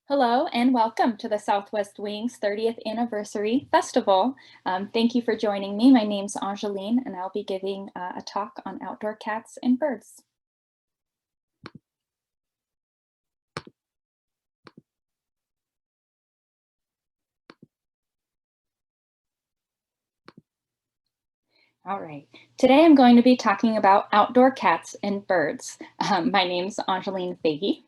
Hello and welcome to the Southwest Wings 30th Anniversary Festival. Thank you for joining me. My name's Angeline and I'll be giving a talk on outdoor cats and birds. All right, today I'm going to be talking about outdoor cats and birds. My name's Angéline Fahey.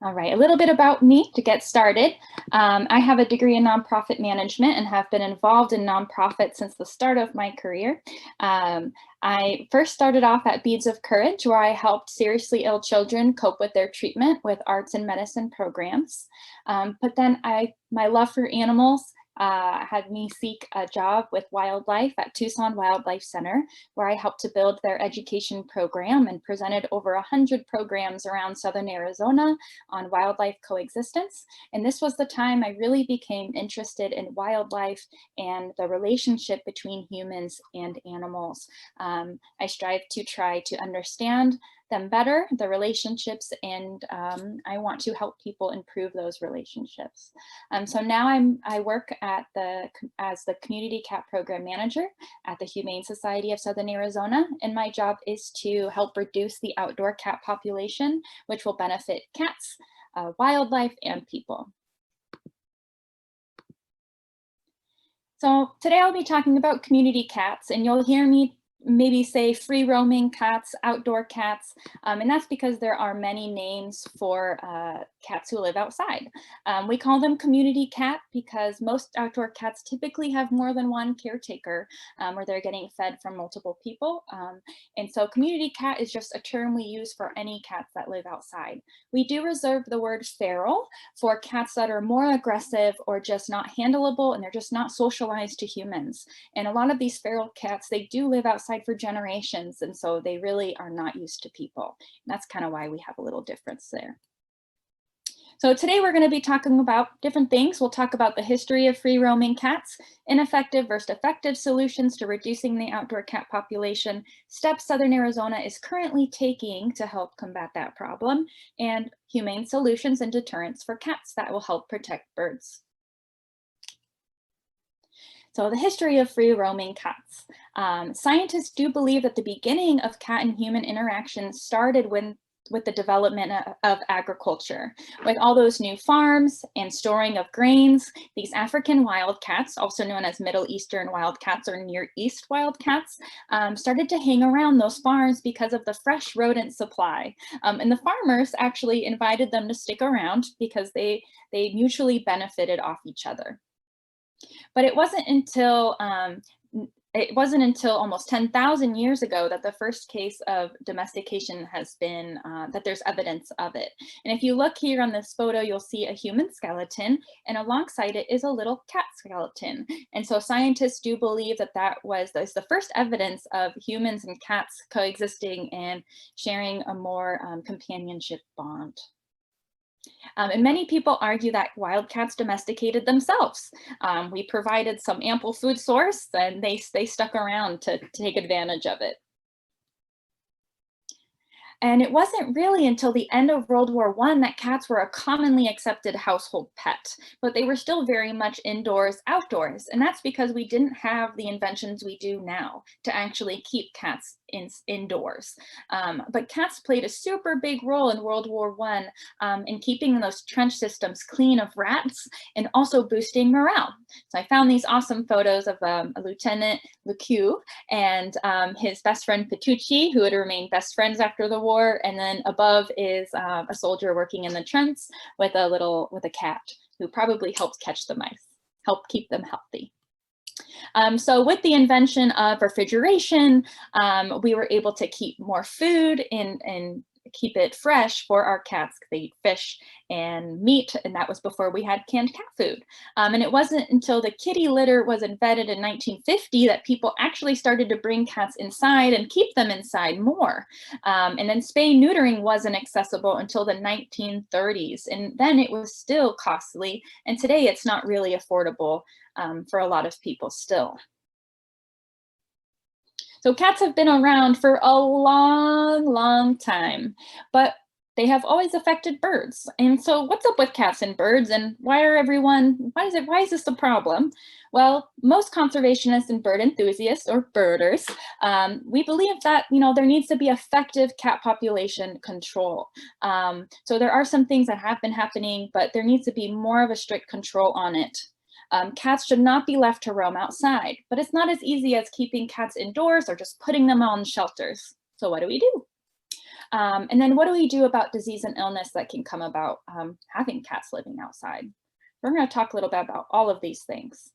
All right, a little bit about me to get started. I have a degree in nonprofit management and have been involved in nonprofits since the start of my career. I first started off at Beads of Courage, where I helped seriously ill children cope with their treatment with arts and medicine programs. But then my love for animals had me seek a job with wildlife at Tucson Wildlife Center, where I helped to build their education program and presented over 100 programs around Southern Arizona on wildlife coexistence. And this was the time I really became interested in wildlife and the relationship between humans and animals. I strive to try to understand them better, the relationships, and I want to help people improve those relationships. So now I work as the Community Cat Program Manager at the Humane Society of Southern Arizona, and my job is to help reduce the outdoor cat population, which will benefit cats, wildlife, and people. So today I'll be talking about community cats, and you'll hear me maybe say free roaming cats, outdoor cats, and that's because there are many names for cats who live outside. We call them community cat because most outdoor cats typically have more than one caretaker or they're getting fed from multiple people. And so community cat is just a term we use for any cats that live outside. We do reserve the word feral for cats that are more aggressive or just not handleable and they're just not socialized to humans. And a lot of these feral cats, they do live outside for generations, and so they really are not used to people. And that's kind of why we have a little difference there. So today we're going to be talking about different things. We'll talk about the history of free roaming cats, ineffective versus effective solutions to reducing the outdoor cat population, steps Southern Arizona is currently taking to help combat that problem, and humane solutions and deterrents for cats that will help protect birds. So the history of free roaming cats. Scientists do believe that the beginning of cat and human interaction started with the development of agriculture. With all those new farms and storing of grains, these African wildcats, also known as Middle Eastern wildcats or Near East wildcats, started to hang around those farms because of the fresh rodent supply. And the farmers actually invited them to stick around because they mutually benefited off each other. But it wasn't until almost 10,000 years ago that the first case of domestication has been, that there's evidence of it. And if you look here on this photo, you'll see a human skeleton, and alongside it is a little cat skeleton. And so scientists do believe that that's the first evidence of humans and cats coexisting and sharing a more companionship bond. And many people argue that wildcats domesticated themselves. We provided some ample food source and they stuck around to take advantage of it. And it wasn't really until the end of World War I that cats were a commonly accepted household pet, but they were still very much indoors, outdoors. And that's because we didn't have the inventions we do now to actually keep cats indoors. But cats played a super big role in World War I in keeping those trench systems clean of rats and also boosting morale. So I found these awesome photos of a Lieutenant LeCue and his best friend Petrucci, who would remain best friends after the war. And then above is a soldier working in the trench with a cat who probably helps catch the mice, help keep them healthy. So with the invention of refrigeration, we were able to keep more food and keep it fresh for our cats. They eat fish and meat, and that was before we had canned cat food. And it wasn't until the kitty litter was invented in 1950 that people actually started to bring cats inside and keep them inside more. And then spay neutering wasn't accessible until the 1930s, and then it was still costly, and today it's not really affordable for a lot of people still. So cats have been around for a long, long time, but they have always affected birds. And so what's up with cats and birds and why is this a problem? Well, most conservationists and bird enthusiasts or birders, we believe that, there needs to be effective cat population control. So there are some things that have been happening, but there needs to be more of a strict control on it. Cats should not be left to roam outside, but it's not as easy as keeping cats indoors or just putting them on shelters. So what do we do? And then what do we do about disease and illness that can come about having cats living outside? We're going to talk a little bit about all of these things.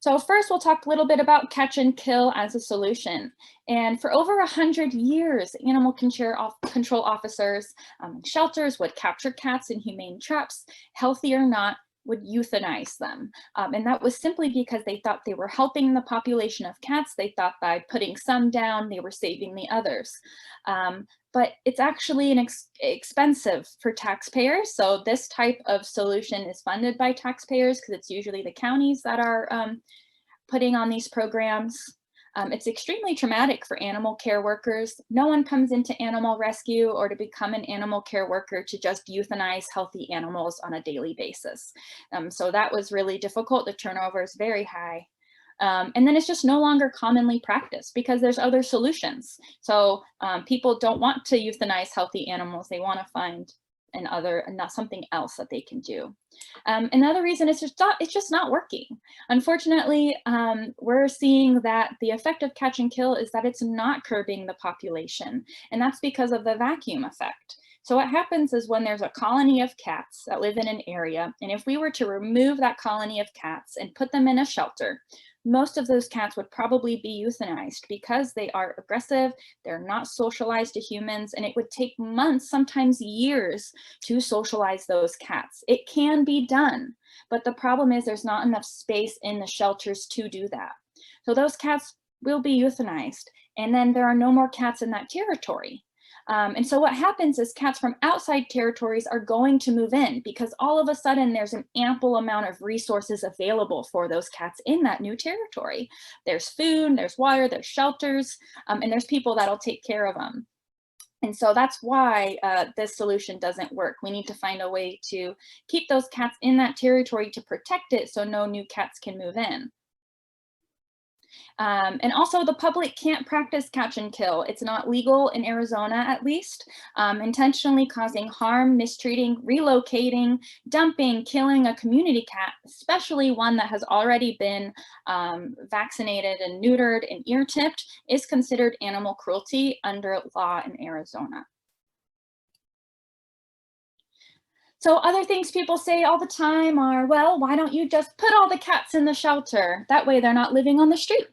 So first, we'll talk a little bit about catch and kill as a solution. And for over 100 years, animal control officers and shelters would capture cats in humane traps, healthy or not, would euthanize them. And that was simply because they thought they were helping the population of cats. They thought by putting some down, they were saving the others. But it's actually expensive for taxpayers. So this type of solution is funded by taxpayers because it's usually the counties that are putting on these programs. It's extremely traumatic for animal care workers. No one comes into animal rescue or to become an animal care worker to just euthanize healthy animals on a daily basis. So that was really difficult. The turnover is very high. And then it's just no longer commonly practiced because there's other solutions. So people don't want to euthanize healthy animals. They want to find something else that they can do. Another reason is it's just not working. Unfortunately, we're seeing that the effect of catch and kill is that it's not curbing the population, and that's because of the vacuum effect. So what happens is when there's a colony of cats that live in an area, and if we were to remove that colony of cats and put them in a shelter, most of those cats would probably be euthanized because they are aggressive, they're not socialized to humans, and it would take months, sometimes years, to socialize those cats. It can be done, but the problem is there's not enough space in the shelters to do that. So those cats will be euthanized, and then there are no more cats in that territory. And so what happens is cats from outside territories are going to move in because all of a sudden there's an ample amount of resources available for those cats in that new territory. There's food, there's water, there's shelters, and there's people that'll take care of them. And so that's why this solution doesn't work. We need to find a way to keep those cats in that territory to protect it so no new cats can move in. And also the public can't practice catch and kill. It's not legal in Arizona, at least. Intentionally causing harm, mistreating, relocating, dumping, killing a community cat, especially one that has already been vaccinated and neutered and ear tipped, is considered animal cruelty under law in Arizona. So other things people say all the time are, well, why don't you just put all the cats in the shelter? That way they're not living on the street.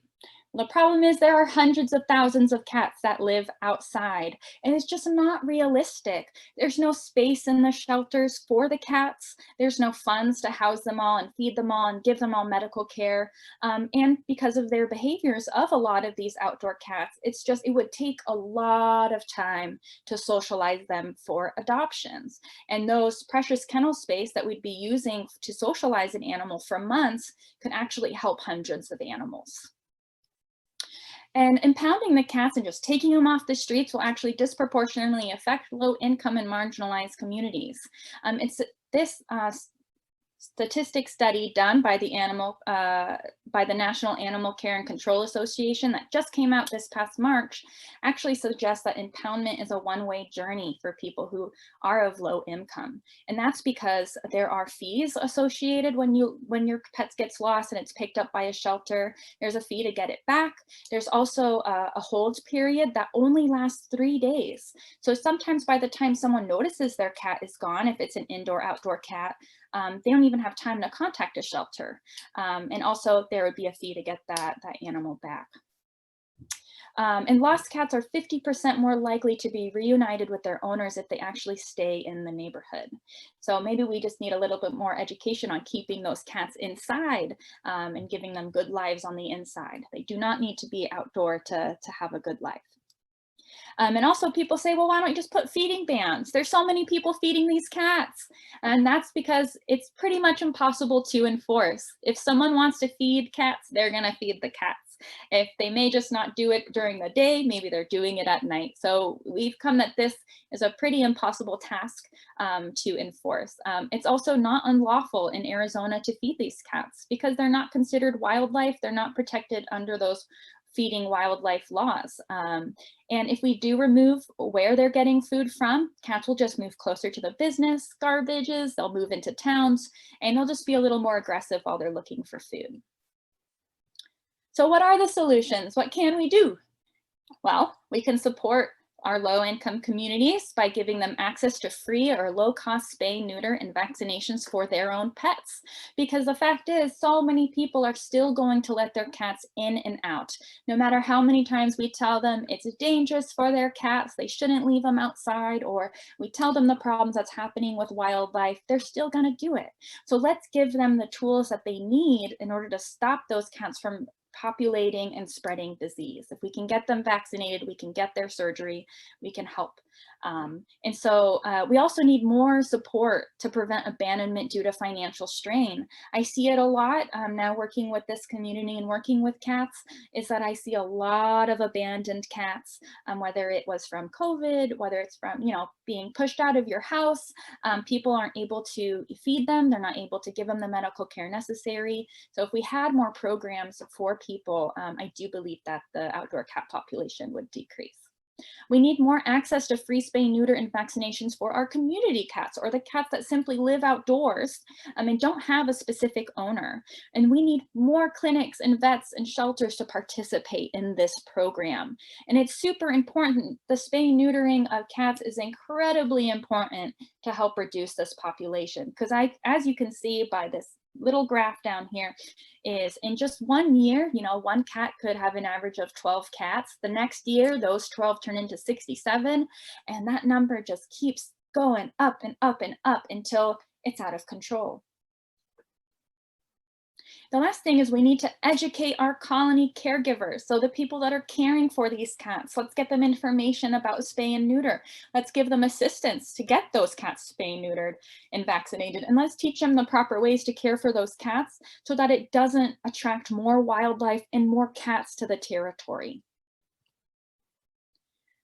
The problem is there are hundreds of thousands of cats that live outside, and it's just not realistic. There's no space in the shelters for the cats. There's no funds to house them all and feed them all and give them all medical care. And because of their behaviors of a lot of these outdoor cats, it would take a lot of time to socialize them for adoptions. And those precious kennel space that we'd be using to socialize an animal for months could actually help hundreds of animals. And impounding the cats and just taking them off the streets will actually disproportionately affect low-income and marginalized communities. It's this statistic study done by the National Animal Care and Control Association that just came out this past March actually suggests that impoundment is a one-way journey for people who are of low income. And that's because there are fees associated when your pet gets lost and it's picked up by a shelter. There's a fee to get it back. There's also a hold period that only lasts 3 days. So sometimes by the time someone notices their cat is gone, if it's an indoor-outdoor cat, they don't even have time to contact a shelter. And also there would be a fee to get that animal back. And lost cats are 50% more likely to be reunited with their owners if they actually stay in the neighborhood. So maybe we just need a little bit more education on keeping those cats inside and giving them good lives on the inside. They do not need to be outdoor to have a good life. And also people say, well, why don't you just put feeding bans? There's so many people feeding these cats. And that's because it's pretty much impossible to enforce. If someone wants to feed cats, they're gonna feed the cats. cats. If they may just not do it during the day, maybe they're doing it at night. So we've come that this is a pretty impossible task to enforce. It's also not unlawful in Arizona to feed these cats because they're not considered wildlife. They're not protected under those feeding wildlife laws. And if we do remove where they're getting food from, cats will just move closer to the business, garbages, they'll move into towns, and they'll just be a little more aggressive while they're looking for food. So what are the solutions? What can we do? Well, we can support our low-income communities by giving them access to free or low-cost spay, neuter, and vaccinations for their own pets. Because the fact is, so many people are still going to let their cats in and out. No matter how many times we tell them it's dangerous for their cats, they shouldn't leave them outside, or we tell them the problems that's happening with wildlife, they're still gonna do it. So let's give them the tools that they need in order to stop those cats from populating and spreading disease. If we can get them vaccinated, we can get their surgery, we can help. And so we also need more support to prevent abandonment due to financial strain. I see it a lot now working with this community and working with cats, is that I see a lot of abandoned cats, whether it was from COVID, whether it's from, being pushed out of your house. People aren't able to feed them, they're not able to give them the medical care necessary. So if we had more programs for people, I do believe that the outdoor cat population would decrease. We need more access to free spay, neuter, and vaccinations for our community cats, or the cats that simply live outdoors and don't have a specific owner. And we need more clinics and vets and shelters to participate in this program. And it's super important. The spay neutering of cats is incredibly important to help reduce this population. Because as you can see by this little graph down here, is in just 1 year, one cat could have an average of 12 cats. The next year, those 12 turn into 67, and that number just keeps going up and up and up until it's out of control. The last thing is we need to educate our colony caregivers. So the people that are caring for these cats, let's get them information about spay and neuter. Let's give them assistance to get those cats spay neutered and vaccinated. And let's teach them the proper ways to care for those cats so that it doesn't attract more wildlife and more cats to the territory.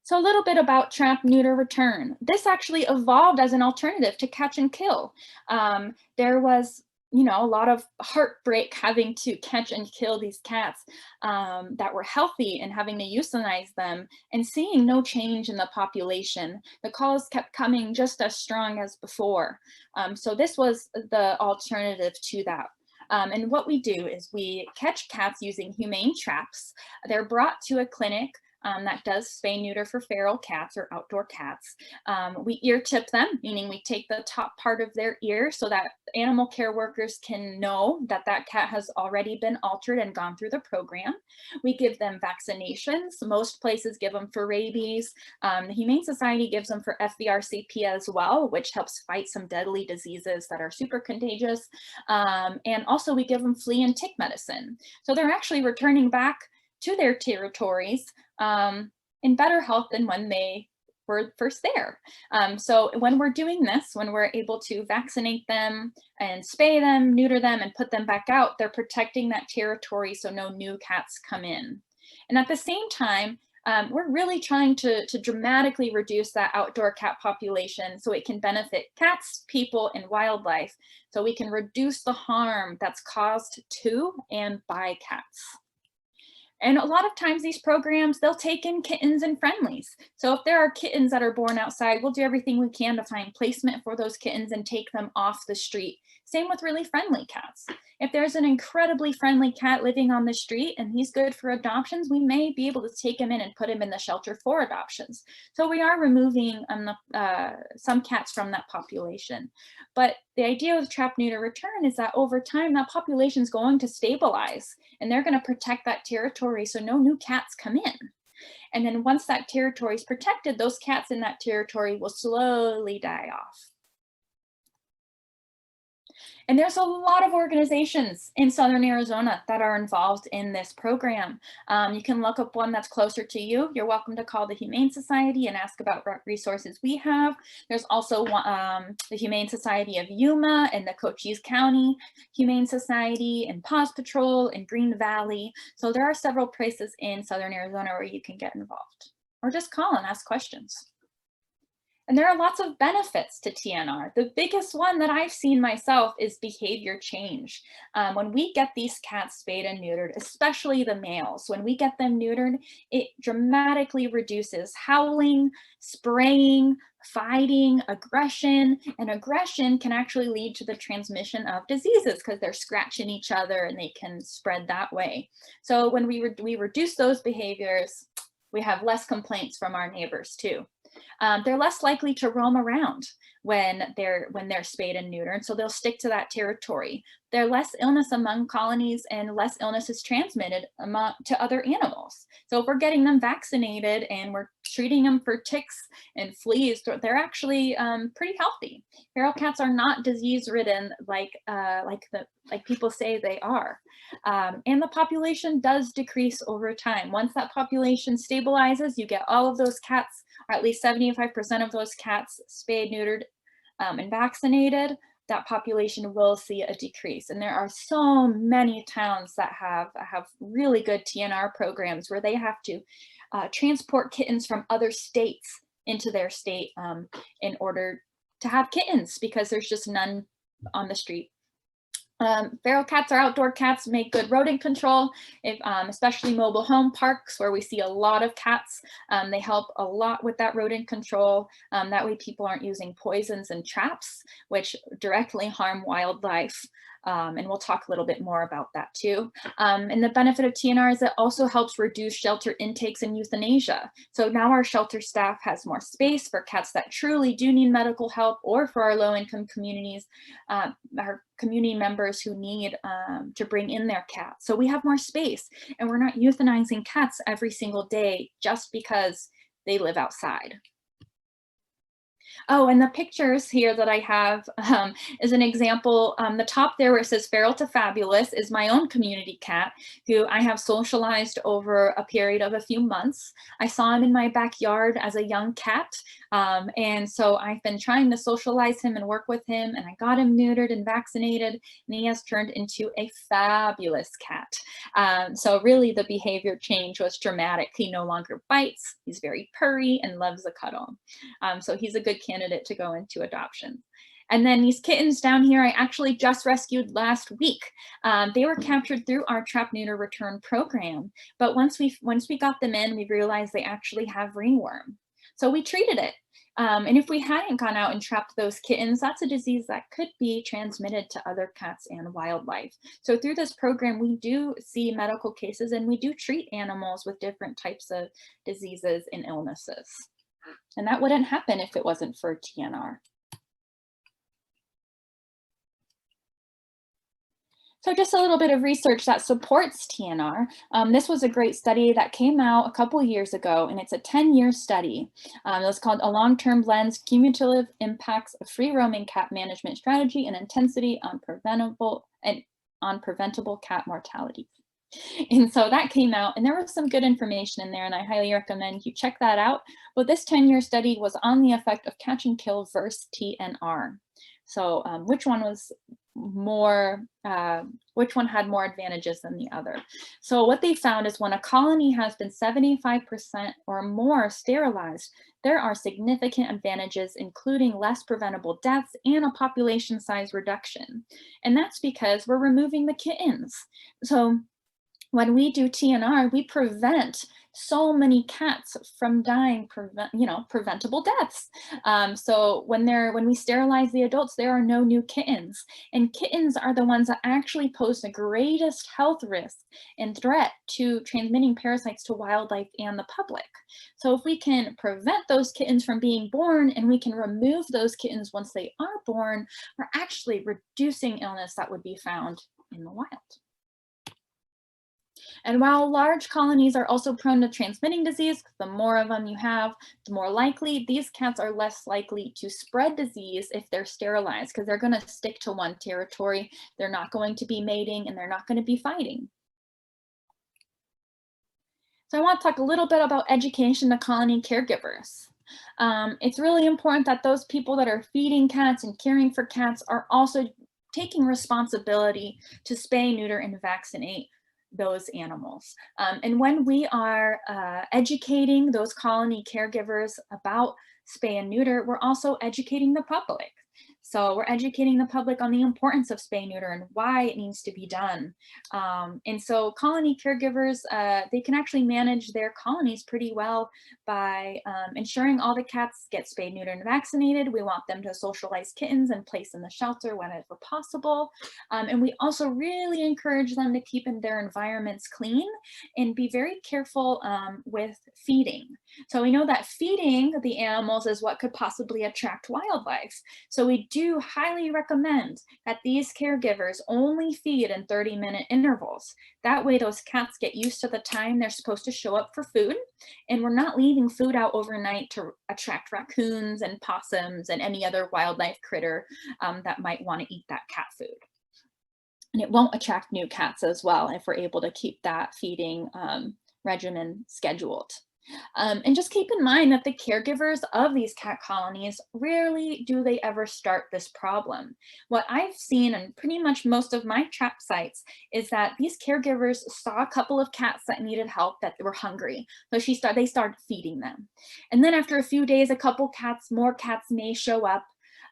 So a little bit about trap, neuter, return. This actually evolved as an alternative to catch and kill. There was a lot of heartbreak having to catch and kill these cats that were healthy and having to euthanize them and seeing no change in the population. The calls kept coming just as strong as before. So this was the alternative to that. And what we do is we catch cats using humane traps. They're brought to a clinic that does spay neuter for feral cats or outdoor cats. We ear tip them, meaning we take the top part of their ear so that animal care workers can know that that cat has already been altered and gone through the program. We give them vaccinations. Most places give them for rabies. The Humane Society gives them for FVRCP as well, which helps fight some deadly diseases that are super contagious. And also we give them flea and tick medicine. So they're actually returning back to their territories in better health than when they were first there. So when we're doing this, when we're able to vaccinate them and spay them, neuter them, and put them back out, they're protecting that territory so no new cats come in. And at the same time, we're really trying to dramatically reduce that outdoor cat population so it can benefit cats, people, and wildlife, so we can reduce the harm that's caused to and by cats. And a lot of times these programs, they'll take in kittens and friendlies. So if there are kittens that are born outside, we'll do everything we can to find placement for those kittens and take them off the street. Same with really friendly cats. If there's an incredibly friendly cat living on the street and he's good for adoptions, we may be able to take him in and put him in the shelter for adoptions. So we are removing some cats from that population. But the idea with trap, neuter, return is that over time, that population is going to stabilize and they're going to protect that territory so no new cats come in. And then once that territory is protected, those cats in that territory will slowly die off. And there's a lot of organizations in Southern Arizona that are involved in this program. You can look up one that's closer to you. You're welcome to call the Humane Society and ask about what resources we have. There's also the Humane Society of Yuma and the Cochise County Humane Society and Paws Patrol and Green Valley. So there are several places in Southern Arizona where you can get involved, or just call and ask questions. And there are lots of benefits to TNR. The biggest one that I've seen myself is behavior change. When we get these cats spayed and neutered, especially the males, when we get them neutered, it dramatically reduces howling, spraying, fighting, aggression, and aggression can actually lead to the transmission of diseases because they're scratching each other and they can spread that way. So when we reduce those behaviors, we have less complaints from our neighbors too. They're less likely to roam around when they're spayed and neutered, so they'll stick to that territory. There are less illness among colonies and less illness is transmitted to other animals. So if we're getting them vaccinated and we're treating them for ticks and fleas, they're actually pretty healthy. Feral cats are not disease-ridden like people say they are. And the population does decrease over time. Once that population stabilizes, you get all of those cats, or at least 75% of those cats spayed, neutered, and vaccinated, that population will see a decrease. And there are so many towns that have really good TNR programs where they have to transport kittens from other states into their state in order to have kittens because there's just none on the street. Feral cats or outdoor cats make good rodent control, especially mobile home parks where we see a lot of cats. They help a lot with that rodent control. That way people aren't using poisons and traps, which directly harm wildlife. And we'll talk a little bit more about that too. And the benefit of TNR is it also helps reduce shelter intakes and euthanasia. So now our shelter staff has more space for cats that truly do need medical help, or for our low-income communities, our community members who need to bring in their cats. So we have more space and we're not euthanizing cats every single day just because they live outside. Oh, and the pictures here that I have is an example. The top there where it says feral to fabulous is my own community cat who I have socialized over a period of a few months. I saw him in my backyard as a young cat. And so I've been trying to socialize him and work with him, and I got him neutered and vaccinated, and he has turned into a fabulous cat. So really the behavior change was dramatic. He no longer bites, he's very purry and loves a cuddle. So he's a good candidate to go into adoption. And then these kittens down here, I actually just rescued last week. They were captured through our trap, neuter, return program. But once we got them in, we realized they actually have ringworm. So we treated it. And if we hadn't gone out and trapped those kittens, that's a disease that could be transmitted to other cats and wildlife. So through this program, we do see medical cases and we do treat animals with different types of diseases and illnesses. And that wouldn't happen if it wasn't for TNR. So just a little bit of research that supports TNR. This was a great study that came out a couple years ago, and it's a 10-year study. It was called A Long-Term Lens, Cumulative Impacts of Free Roaming Cat Management Strategy and Intensity on Preventable Cat Mortality. And so that came out, and there was some good information in there, and I highly recommend you check that out. But this 10-year study was on the effect of catch and kill versus TNR. So which one had more advantages than the other? So what they found is when a colony has been 75% or more sterilized, there are significant advantages, including less preventable deaths and a population size reduction. And that's because we're removing the kittens. So when we do TNR, we prevent so many cats from dying, preventable deaths. So when we sterilize the adults, there are no new kittens. And kittens are the ones that actually pose the greatest health risk and threat to transmitting parasites to wildlife and the public. So if we can prevent those kittens from being born and we can remove those kittens once they are born, we're actually reducing illness that would be found in the wild. And while large colonies are also prone to transmitting disease, the more of them you have, the more likely these cats are less likely to spread disease if they're sterilized, because they're going to stick to one territory. They're not going to be mating and they're not going to be fighting. So I want to talk a little bit about education to colony caregivers. It's really important that those people that are feeding cats and caring for cats are also taking responsibility to spay, neuter, and vaccinate those animals. And when we are educating those colony caregivers about spay and neuter, we're also educating the public. So we're educating the public on the importance of spay neuter and why it needs to be done. And so colony caregivers, they can actually manage their colonies pretty well by ensuring all the cats get spayed, neutered, and vaccinated. We want them to socialize kittens and place in the shelter whenever possible. And we also really encourage them to keep their environments clean and be very careful with feeding. So we know that feeding the animals is what could possibly attract wildlife. So we do highly recommend that these caregivers only feed in 30-minute intervals. That way those cats get used to the time they're supposed to show up for food, and we're not leaving food out overnight to attract raccoons and possums and any other wildlife critter that might want to eat that cat food. And it won't attract new cats as well if we're able to keep that feeding regimen scheduled. And just keep in mind that the caregivers of these cat colonies, rarely do they ever start this problem. What I've seen in pretty much most of my trap sites is that these caregivers saw a couple of cats that needed help, that were hungry. So they started feeding them. And then after a few days, a couple cats, more cats may show up.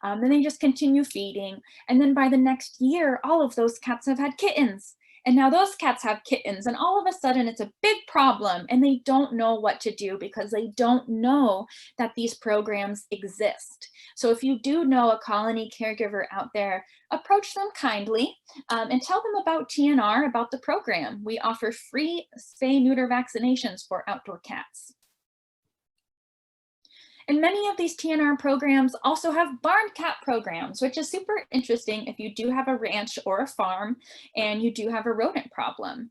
Then they just continue feeding. And then by the next year, all of those cats have had kittens. And now those cats have kittens, and all of a sudden it's a big problem, and they don't know what to do because they don't know that these programs exist. So if you do know a colony caregiver out there, approach them kindly and tell them about TNR, about the program. We offer free spay neuter vaccinations for outdoor cats. And many of these TNR programs also have barn cat programs, which is super interesting if you do have a ranch or a farm and you do have a rodent problem.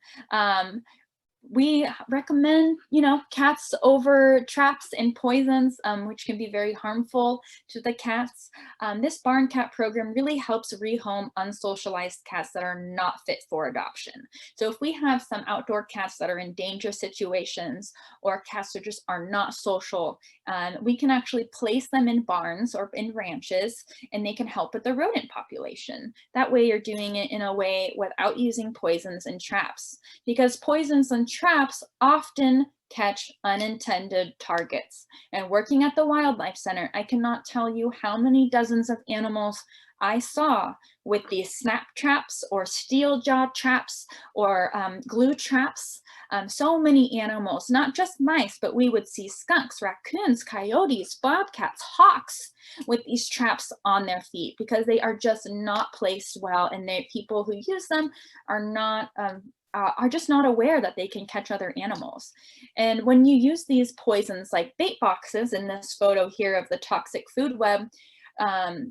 We recommend, cats over traps and poisons, which can be very harmful to the cats. This barn cat program really helps rehome unsocialized cats that are not fit for adoption. So if we have some outdoor cats that are in dangerous situations, or cats that just are not social, we can actually place them in barns or in ranches, and they can help with the rodent population. That way you're doing it in a way without using poisons and traps, because poisons and traps often catch unintended targets. And working at the Wildlife Center, I cannot tell you how many dozens of animals I saw with these snap traps or steel jaw traps or glue traps. So many animals, not just mice, but we would see skunks, raccoons, coyotes, bobcats, hawks with these traps on their feet because they are just not placed well, and people who use them are just not aware that they can catch other animals. And when you use these poisons like bait boxes, in this photo here of the toxic food web,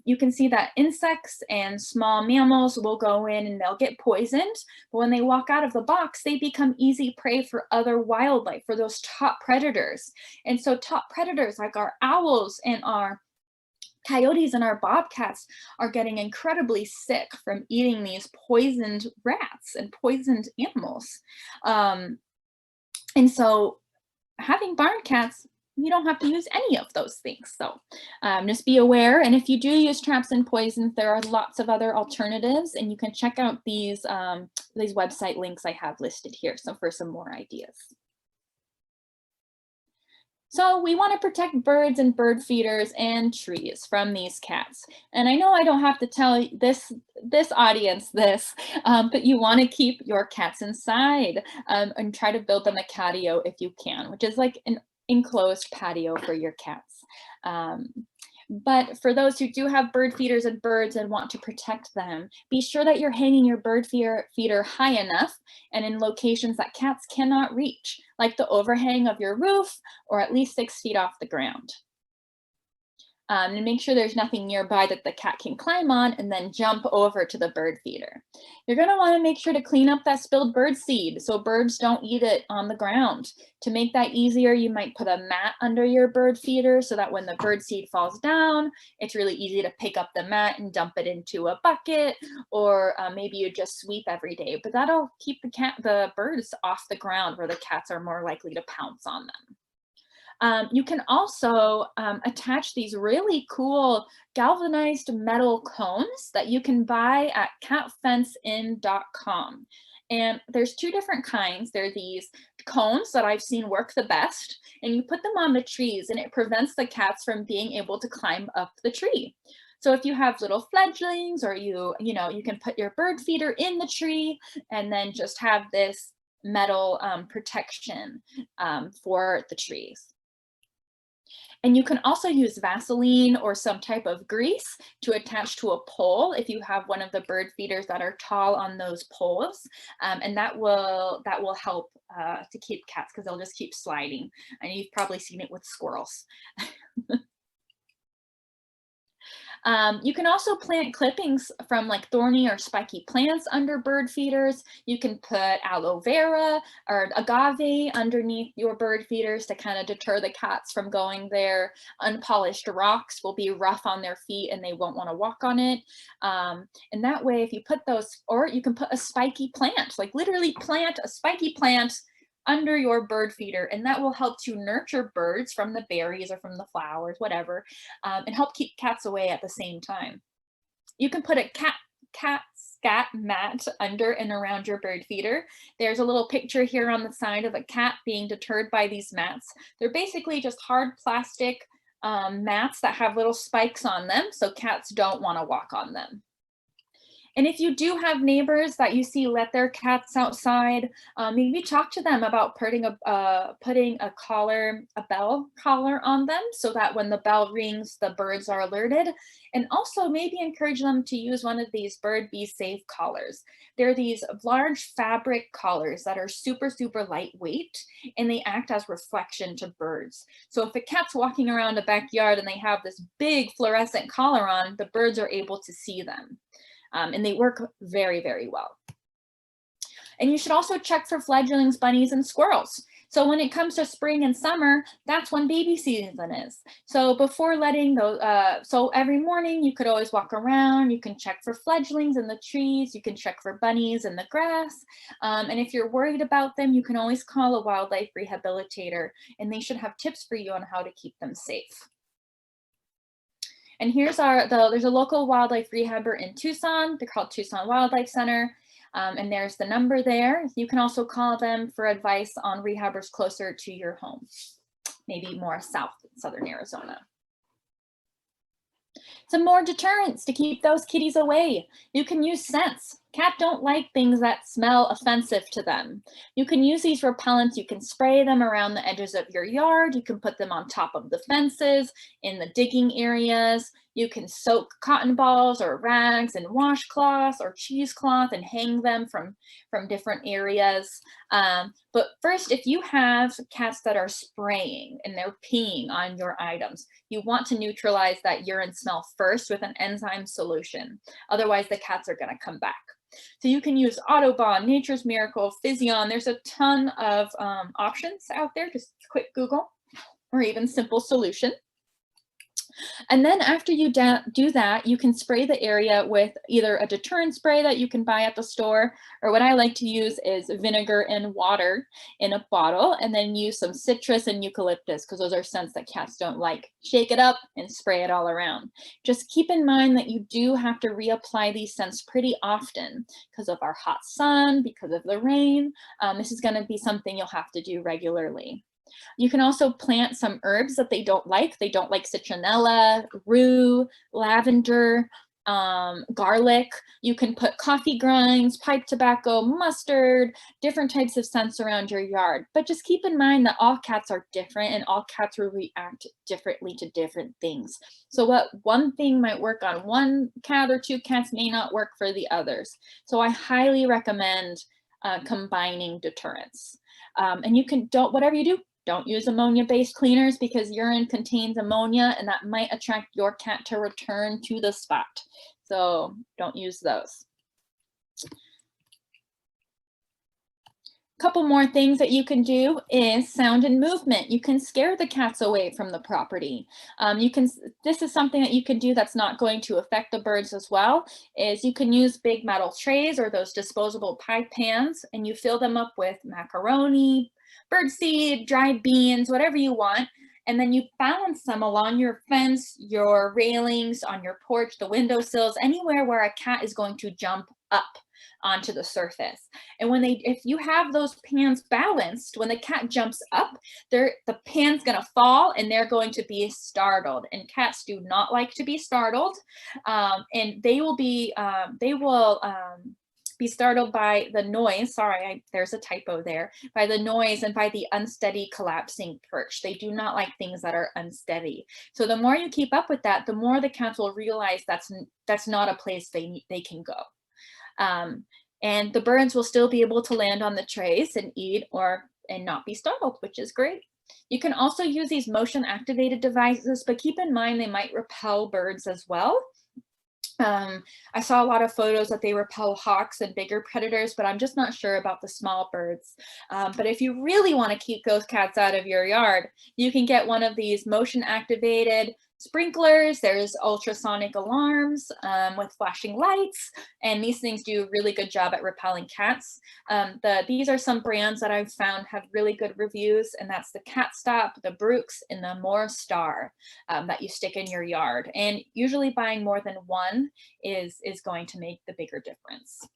you can see that insects and small mammals will go in and they'll get poisoned, but when they walk out of the box, they become easy prey for other wildlife, for those top predators. And so top predators like our owls and our coyotes and our bobcats are getting incredibly sick from eating these poisoned rats and poisoned animals. And so having barn cats, you don't have to use any of those things. So just be aware. And if you do use traps and poisons, there are lots of other alternatives, and you can check out these website links I have listed here, so for some more ideas. So we want to protect birds and bird feeders and trees from these cats. And I know I don't have to tell this audience this, but you want to keep your cats inside and try to build them a catio if you can, which is like an enclosed patio for your cats. But for those who do have bird feeders and birds and want to protect them, be sure that you're hanging your bird feeder high enough and in locations that cats cannot reach, like the overhang of your roof or at least 6 feet off the ground. and make sure there's nothing nearby that the cat can climb on and then jump over to the bird feeder. You're going to want to make sure to clean up that spilled bird seed so birds don't eat it on the ground. To make that easier, you might put a mat under your bird feeder so that when the bird seed falls down, it's really easy to pick up the mat and dump it into a bucket, or maybe you just sweep every day, but that'll keep the birds off the ground where the cats are more likely to pounce on them. You can also attach these really cool galvanized metal cones that you can buy at catfencein.com. And there's two different kinds. There are these cones that I've seen work the best, and you put them on the trees and it prevents the cats from being able to climb up the tree. So if you have little fledglings, or you can put your bird feeder in the tree and then just have this metal protection for the trees. And you can also use Vaseline or some type of grease to attach to a pole if you have one of the bird feeders that are tall on those poles. And that will help to keep cats, because they'll just keep sliding. And you've probably seen it with squirrels. You can also plant clippings from like thorny or spiky plants under bird feeders. You can put aloe vera or agave underneath your bird feeders to kind of deter the cats from going there. Unpolished rocks will be rough on their feet and they won't want to walk on it. And that way, if you put those, or you can put a spiky plant, like literally plant a spiky plant under your bird feeder, and that will help to nurture birds from the berries or from the flowers, whatever, and help keep cats away at the same time. You can put a cat scat mat under and around your bird feeder. There's a little picture here on the side of a cat being deterred by these mats. They're basically just hard plastic mats that have little spikes on them, so cats don't want to walk on them. And if you do have neighbors that you see let their cats outside, maybe talk to them about putting a bell collar on them so that when the bell rings, the birds are alerted. And also maybe encourage them to use one of these Bird Be Safe collars. They're these large fabric collars that are super, super lightweight, and they act as reflection to birds. So if a cat's walking around a backyard and they have this big fluorescent collar on, the birds are able to see them. And they work very, very well. And you should also check for fledglings, bunnies, and squirrels. So when it comes to spring and summer, that's when baby season is. So before letting those, so every morning you could always walk around, you can check for fledglings in the trees, you can check for bunnies in the grass. And if you're worried about them, you can always call a wildlife rehabilitator, and they should have tips for you on how to keep them safe. And here's there's a local wildlife rehabber in Tucson. They're called Tucson Wildlife Center. And there's the number there. You can also call them for advice on rehabbers closer to your home, maybe more southern Arizona. Some more deterrents to keep those kitties away. You can use scents. Cats don't like things that smell offensive to them. You can use these repellents. You can spray them around the edges of your yard. You can put them on top of the fences, in the digging areas. You can soak cotton balls or rags in washcloths or cheesecloth and hang them from different areas. But first, if you have cats that are spraying and they're peeing on your items, you want to neutralize that urine smell first with an enzyme solution. Otherwise, the cats are going to come back. So you can use Autobahn, Nature's Miracle, Physion. There's a ton of options out there. Just quick Google, or even Simple Solution. And then after you do that, you can spray the area with either a deterrent spray that you can buy at the store, or what I like to use is vinegar and water in a bottle, and then use some citrus and eucalyptus, because those are scents that cats don't like. Shake it up and spray it all around. Just keep in mind that you do have to reapply these scents pretty often because of our hot sun, because of the rain. This is going to be something you'll have to do regularly. You can also plant some herbs that they don't like. They don't like citronella, rue, lavender, garlic. You can put coffee grinds, pipe tobacco, mustard, different types of scents around your yard. But just keep in mind that all cats are different and all cats will react differently to different things. So what one thing might work on one cat or two cats may not work for the others. So I highly recommend combining deterrents. And you can, whatever you do, Don't use ammonia-based cleaners because urine contains ammonia and that might attract your cat to return to the spot. So don't use those. Couple more things that you can do is sound and movement. You can scare the cats away from the property. This is something that you can do that's not going to affect the birds as well, is you can use big metal trays or those disposable pie pans and you fill them up with macaroni, birdseed, dried beans, whatever you want. And then you balance them along your fence, your railings, on your porch, the windowsills, anywhere where a cat is going to jump up onto the surface. And if you have those pans balanced, when the cat jumps up, the pan's gonna fall and they're going to be startled. And cats do not like to be startled. And they will be startled by the noise. Sorry, there's a typo there. By the noise and by the unsteady collapsing perch. They do not like things that are unsteady. So the more you keep up with that, the more the cats will realize that's not a place they can go. And the birds will still be able to land on the trays and eat and not be startled, which is great. You can also use these motion activated devices, but keep in mind they might repel birds as well. I saw a lot of photos that they repel hawks and bigger predators, but I'm just not sure about the small birds. But if you really want to keep those cats out of your yard, you can get one of these motion activated sprinklers. There's ultrasonic alarms with flashing lights, and these things do a really good job at repelling cats. These are some brands that I've found have really good reviews, and that's the Cat Stop, the Brooks, and the More Star that you stick in your yard. And usually buying more than one is going to make the bigger difference.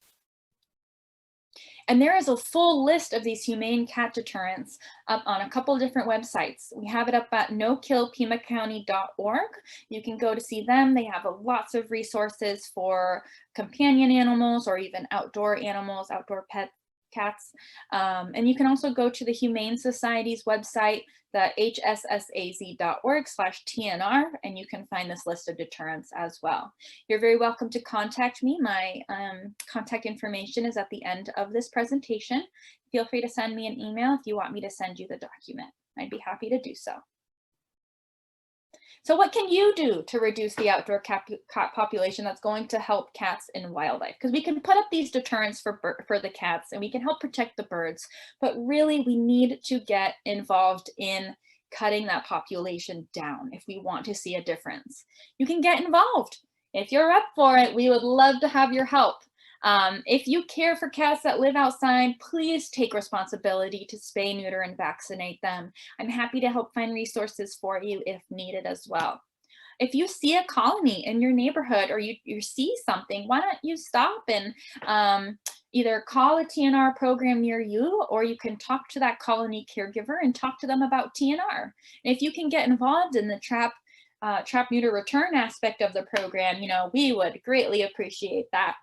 And there is a full list of these humane cat deterrents up on a couple of different websites. We have it up at nokillpimacounty.org. You can go to see them. They have lots of resources for companion animals or even outdoor animals, outdoor pet cats. And you can also go to the Humane Society's website, the hssaz.org/TNR, and you can find this list of deterrents as well. You're very welcome to contact me. My contact information is at the end of this presentation. Feel free to send me an email if you want me to send you the document. I'd be happy to do so. So what can you do to reduce the outdoor cat population that's going to help cats and wildlife? Because we can put up these deterrents for the cats and we can help protect the birds, but really we need to get involved in cutting that population down if we want to see a difference. You can get involved. If you're up for it, we would love to have your help. If you care for cats that live outside, please take responsibility to spay, neuter, and vaccinate them. I'm happy to help find resources for you if needed as well. If you see a colony in your neighborhood or you see something, why don't you stop and either call a TNR program near you, or you can talk to that colony caregiver and talk to them about TNR. And if you can get involved in the trap, neuter, return aspect of the program, we would greatly appreciate that.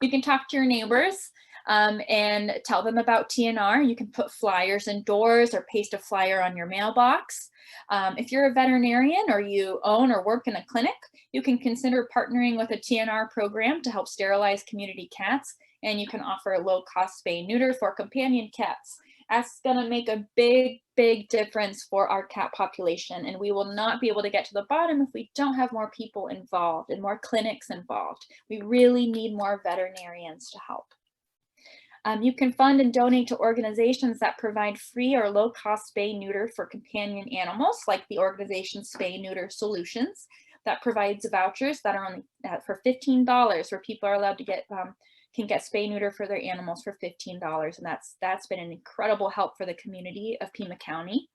You can talk to your neighbors and tell them about TNR. You can put flyers indoors or paste a flyer on your mailbox. If you're a veterinarian or you own or work in a clinic, you can consider partnering with a TNR program to help sterilize community cats, and you can offer a low-cost spay neuter for companion cats. That's gonna make a big, big difference for our cat population, and we will not be able to get to the bottom if we don't have more people involved and more clinics involved. We really need more veterinarians to help. You can fund and donate to organizations that provide free or low-cost spay neuter for companion animals, like the organization Spay Neuter Solutions, that provides vouchers that are only for $15, where people are allowed to can get spay neuter for their animals for $15, and that's been an incredible help for the community of Pima County.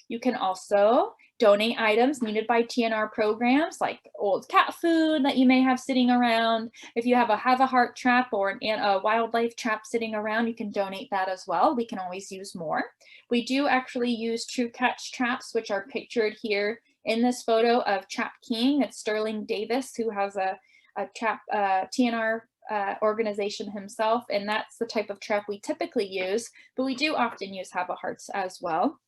You can also donate items needed by TNR programs, like old cat food that you may have sitting around. If you have a heart trap or a wildlife trap sitting around, you can donate that as well. We can always use more. We do actually use True Catch traps, which are pictured here in this photo of Trap King. It's Sterling Davis, who has a trap TNR organization himself, and that's the type of trap we typically use, but we do often use have-a-hearts as well.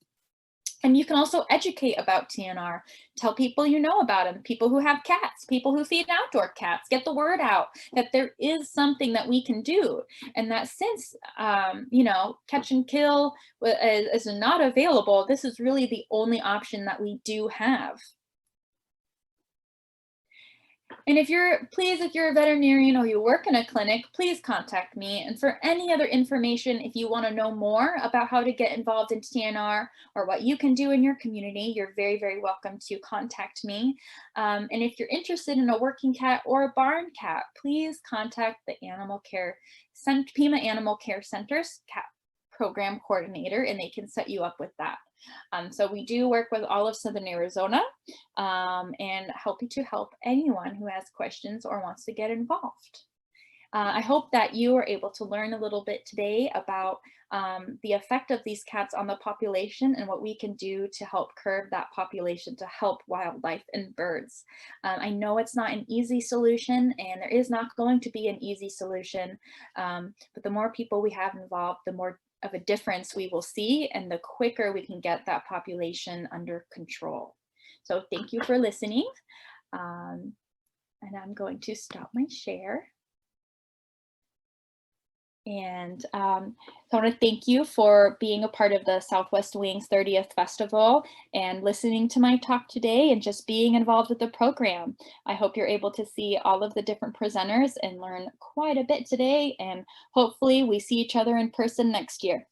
And you can also educate about TNR. Tell people you know about them, people who have cats, people who feed outdoor cats. Get the word out that there is something that we can do, and that since catch and kill is not available, this is really the only option that we do have. And if you're a veterinarian or you work in a clinic, please contact me. And for any other information, if you want to know more about how to get involved in TNR or what you can do in your community, you're very, very welcome to contact me. And if you're interested in a working cat or a barn cat, please contact the Pima Animal Care Center's cat program coordinator, and they can set you up with that. So we do work with all of Southern Arizona, and happy to help anyone who has questions or wants to get involved. I hope that you were able to learn a little bit today about the effect of these cats on the population and what we can do to help curb that population to help wildlife and birds. I know it's not an easy solution, and there is not going to be an easy solution, but the more people we have involved, the more of a difference we will see, and the quicker we can get that population under control. So thank you for listening. And I'm going to stop my share. And so I want to thank you for being a part of the Southwest Wings 30th Festival and listening to my talk today and just being involved with the program. I hope you're able to see all of the different presenters and learn quite a bit today, and hopefully we see each other in person next year.